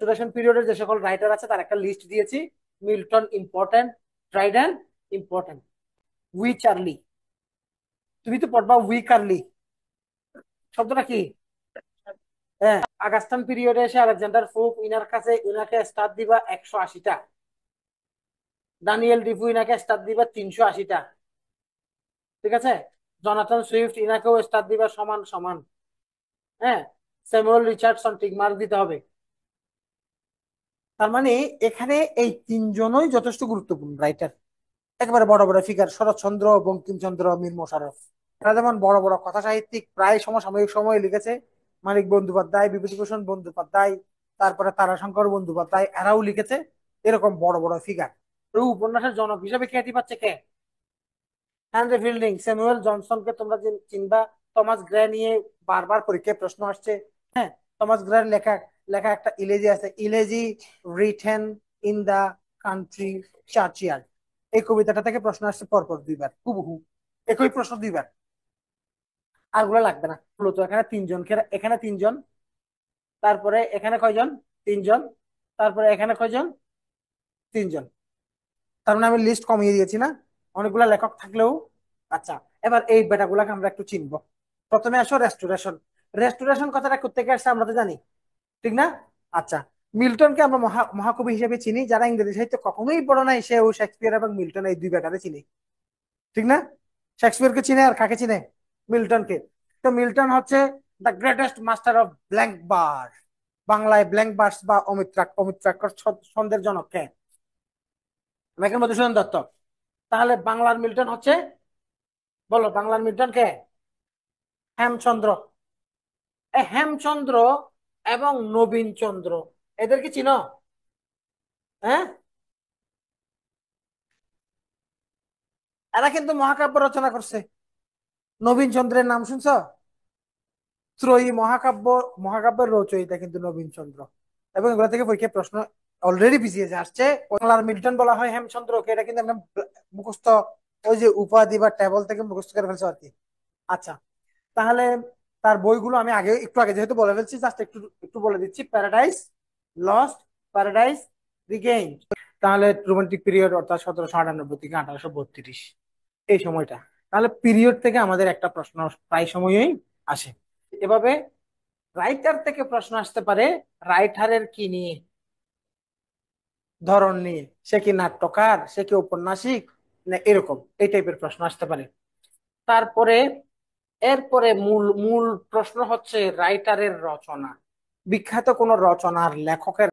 Restoration পিরিয়ডের যে সকল রাইটার আছে তার একটা লিস্ট দিয়েছি। Milton important, Dryden important, Wycherley. তুমি তো পড়বা উইকারলি শব্দটা কি? হ্যাঁ, আগাস্টান পিরিয়ডে এসে আলেকজান্ডার ফুক ইনার কাছে ইনাকে স্টার দিবা 180টা, দানিয়েল ডিফু ইনাকে স্টার দিবা 380টা, ঠিক আছে? জনাথন সুইফট ইনাকেও স্টার দিবা সমান সমান। হ্যাঁ, স্যামুয়েল রিচার্ডসন টিক মার্ক দিতে হবে। তার মানে এখানে এই তিনজনই যথেষ্ট গুরুত্বপূর্ণ রাইটার, একেবারে বড় বড় ফিগার, শরৎচন্দ্র, বঙ্কিমচন্দ্র, মীর মশাররফ। এরা যেমন বড় বড় কথা সাহিত্যিক প্রায় সমসাময়িক সময়ে লিখেছে, মানিক বন্দ্যোপাধ্যায়, বিভূতিভূষণ বন্দ্যোপাধ্যায়, তারপরে তারাশঙ্কর বন্দ্যোপাধ্যায়, এরাও লিখেছে এরকম বড় বড় ফিগার। তো উপন্যাসের জনক হিসেবে খ্যাতি পাচ্ছে কে? হেনরি ফিল্ডিং, স্যামুয়েল জনসনকে তোমরা চিনবা। টমাস গ্রে নিয়ে বারবার পরীক্ষায় প্রশ্ন আসছে। হ্যাঁ, টমাস গ্রের লেখা লেখা একটা ইলেজি আছে, ইলেজি রিটেন ইন দা কান্ট্রি চার্চিয়ার্ড। এই কবিতাটা থেকে প্রশ্ন আসছে পরপর দুইবার, হুবহু একই প্রশ্ন দুইবার। আর গুলো লাগবে না। মূলত এখানে তিনজন, এখানে তিনজন, তারপরে এখানে কয়জন? তিনজন, তারপরে এখানে কয়জন? তিনজন। তার মানে আমি লিস্ট কমিয়ে দিয়েছি না, অনেকগুলা লেখক থাকলেও। আচ্ছা, এবার এই বেটাগুলাকে আমরা একটু চিনবো। প্রথমে আসো রেস্টোরেশন। রেস্টোরেশন কথাটা কোথেকে আসছে আমরা তো জানি, ঠিক না? আচ্ছা, মিল্টনকে আমরা মহাকবি হিসেবে চিনি। যারা ইংরেজি সাহিত্য কখনোই পড়ে নাই সেও শেক্সপিয়ার এবং মিল্টন এই দুই বেটারে চিনি, ঠিক না? শেক্সপিয়ারকে চিনে আর কাকে চিনে? মিল্টনকে। তো মিল্টন হচ্ছে the greatest master of blank বার। বাংলায় ব্ল্যাঙ্ক ভার্স বা অমিত্রাক্ষর ছন্দের জনক কে? মেঘের মধুসূদন দত্ত। তাহলে বাংলার মিল্টন হচ্ছে, বলো বাংলার মিল্টন কে? হেমচন্দ্র। হেমচন্দ্র এবং নবীন চন্দ্র, এদের কি চিনো? হ্যাঁ, এরা কিন্তু মহাকাব্য রচনা করছে। নবীন চন্দ্রের নাম শুনছো? ত্রয়ী মহাকাব্য, মহাকাব্যের রচয়িতা কিন্তু নবীন চন্দ্র। এবং এগুলো থেকে পরীক্ষায় প্রশ্ন অলরেডি পিছিয়ে আসছে। বাংলার মিল্টন বলা হয় হেমচন্দ্রকে, এটা কিন্তু একদম মুখস্থ, ওই যে উপাধি বা টেবল থেকে মুখস্থ করে ফেলছো আর কি। আচ্ছা, তাহলে তার বইগুলো আমি আগে একটু আগে যেহেতু বলে ফেলছি, জাস্ট একটু একটু বলে দিচ্ছি। Paradise lost, paradise Regain. তাহলে রোমান্টিক পিরিয়ড অর্থাৎ 1798 থেকে 1832, এই সময়টা। তাহলে পিরিয়ড থেকে আমাদের একটা প্রশ্ন প্রায় সময়ই আসে। এভাবে রাইটার থেকে প্রশ্ন আসতে পারে, রাইটারের কি নিয়ে, ধরন নিয়ে। সে কি নাট্যকার, সে কি ঔপন্যাসিক, না এরকম এই টাইপের প্রশ্ন আসতে পারে। তারপরে এরপরে মূল মূল প্রশ্ন হচ্ছে রাইটারের রচনা। বিখ্যাত কোন রচনার লেখকের